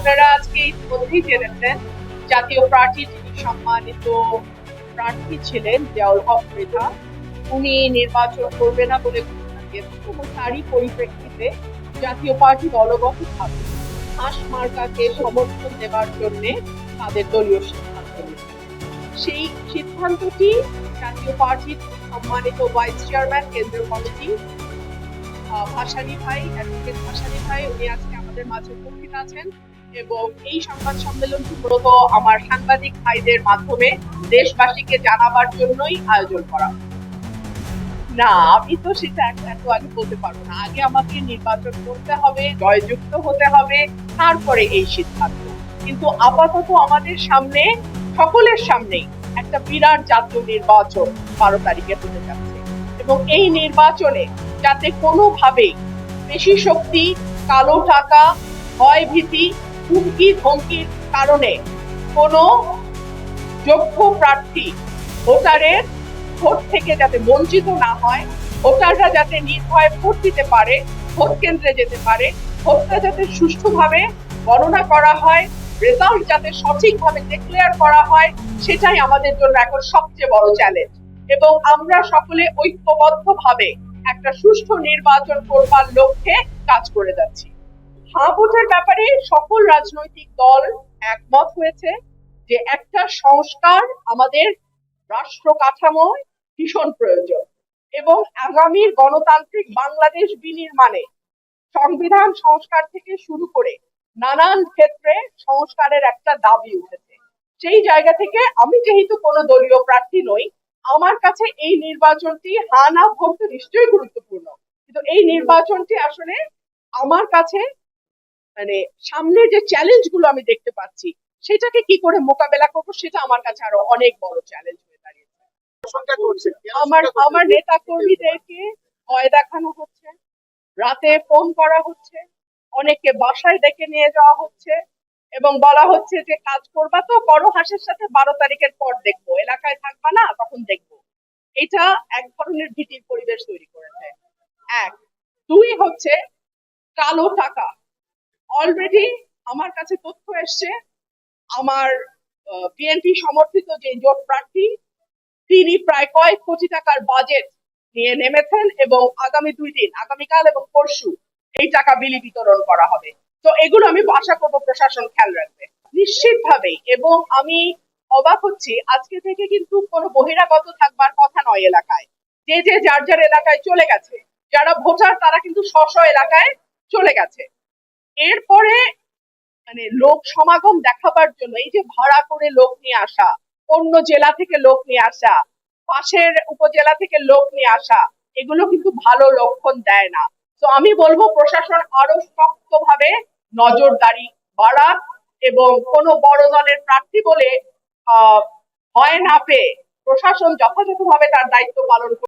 আপনারা আজকে ইতিমধ্যেই জেনেছেন জাতীয় পার্টির যিনি সম্মানিত প্রার্থী ছিলেন জিয়াউল হক মৃধা, উনি নির্বাচন করবে না বলে ঘোষণা দিয়েছেন এবং তারই পরিপ্রেক্ষিতে জাতীয় পার্টি দলগতভাবে হাঁস মার্কাকে সমর্থন দেওয়ার জন্য তাদের দলীয় সিদ্ধান্ত নিয়েছে। সেই সিদ্ধান্তটি জাতীয় পার্টির সম্মানিত ভাইস চেয়ারম্যান কেন্দ্রীয় কমিটি ভাসানী ভাই, অ্যাডভোকেট ভাসানী ভাই, উনি আজকে আমাদের মাঝে উপস্থিত আছেন এবং এই সংবাদ সম্মেলনটি মূলত আমার সাংবাদিক ভাইদের মাধ্যমে দেশবাসীকে জানাবার জন্যই আয়োজন করা। না, আমি তো সেটা এত আগে বলতে পারবো না। আগে আমাকে নির্বাচন করতে হবে, জয়যুক্ত হতে হবে, তারপরে এই সিদ্ধান্ত। কিন্তু আপাতত আমাদের সামনে, সকলের সামনেই একটা বিরাট জাতীয় নির্বাচন 12 তারিখে হতে যাচ্ছে এবং এই নির্বাচনে যাতে কোনোভাবেই বেশি শক্তি, কালো টাকা, ভয় ভীতি, হুমকি ধমকির কারণে কোনো যোগ্য প্রার্থী ভোটারের ভোট থেকে যাতে বঞ্চিত না হয়, ভোটাররা যাতে নির্ভয়ে ভোট দিতে পারে, ভোট কেন্দ্রে যেতে পারে, ভোটটা যাতে সুষ্ঠুভাবে গণনা করা হয়, রেজাল্ট যাতে সঠিকভাবে ডিক্লেয়ার করা হয়, সেটাই আমাদের জন্য এখন সবচেয়ে বড় চ্যালেঞ্জ। এবং আমরা সকলে ঐক্যবদ্ধভাবে একটা সুষ্ঠু নির্বাচন করবার লক্ষ্যে কাজ করে যাচ্ছি। হাঁ ভোটের ব্যাপারে সকল রাজনৈতিক দল একমত হয়েছে যে একটা সংস্কার আমাদের রাষ্ট্র কাঠামোয় ভীষণ প্রয়োজন এবং আগামীর গণতান্ত্রিক বাংলাদেশ বিনির্মাণে সংবিধান সংস্কার থেকে শুরু করে নানান ক্ষেত্রে সংস্কারের একটা দাবি উঠেছে। সেই জায়গা থেকে আমি যেহেতু কোনো দলীয় প্রার্থী নই, আমার কাছে এই নির্বাচনটি হা না ভোট তো নিশ্চয়ই গুরুত্বপূর্ণ, কিন্তু এই নির্বাচনটি আসলে আমার কাছে মানে সামনে যে চ্যালেঞ্জ গুলো আমি দেখতে পাচ্ছি সেটাকে কি করে মোকাবেলা করবো, সেটা আমার কাছে আরো অনেক বড় চ্যালেঞ্জ হয়ে দাঁড়িয়েছে। আমার নেতা কর্মীদেরকে ভয় দেখানো হচ্ছে, রাতে ফোন করা হচ্ছে, অনেককে বাসায় ডেকে নিয়ে যাওয়া হচ্ছে এবং বলা হচ্ছে যে কাজ করবা তো করো, হাসের সাথে 12 তারিখের পর দেখবো, এলাকায় থাকবা না তখন দেখবো। এটা এক ধরনের ভীতির পরিবেশ তৈরি করেছে। এক, দুই হচ্ছে কালো টাকা। অলরেডি আমার কাছে তথ্য এসছে, আমার বিএনপি সমর্থিত যে জোট প্রার্থী তিনি প্রায় কয়েক কোটি টাকার বাজেট নিয়ে নেমেছেন এবং আগামী 2 দিন, আগামীকাল এবং পরশু এই টাকা বিলি বিতরণ করা হবে। তো এগুলো আমি আশা করবো প্রশাসন খেয়াল রাখবে নিশ্চিতভাবেই। এবং আমি অবাক হচ্ছি, আজকে থেকে কিন্তু কোনো বহিরাগত থাকবার কথা নয় এলাকায়, যে যে যার যার এলাকায় চলে গেছে, যারা ভোটার তারা কিন্তু স্ব এলাকায় চলে গেছে। এরপরে মানে লোক সমাগম দেখাবার জন্য এই যে ভাড়া করে লোক নিয়ে আসা, অন্য জেলা থেকে লোক নিয়ে আসা, পাশের উপজেলা থেকে লোক নিয়ে আসা, এগুলো কিন্তু ভালো লক্ষণ দেয় না। তো আমি বলবো প্রশাসন আরো শক্তভাবে নজরদারি বাড়াক এবং কোনো বড় দলের প্রার্থী বলে ভয় না পেয়ে প্রশাসন যথাযথভাবে তার দায়িত্ব পালন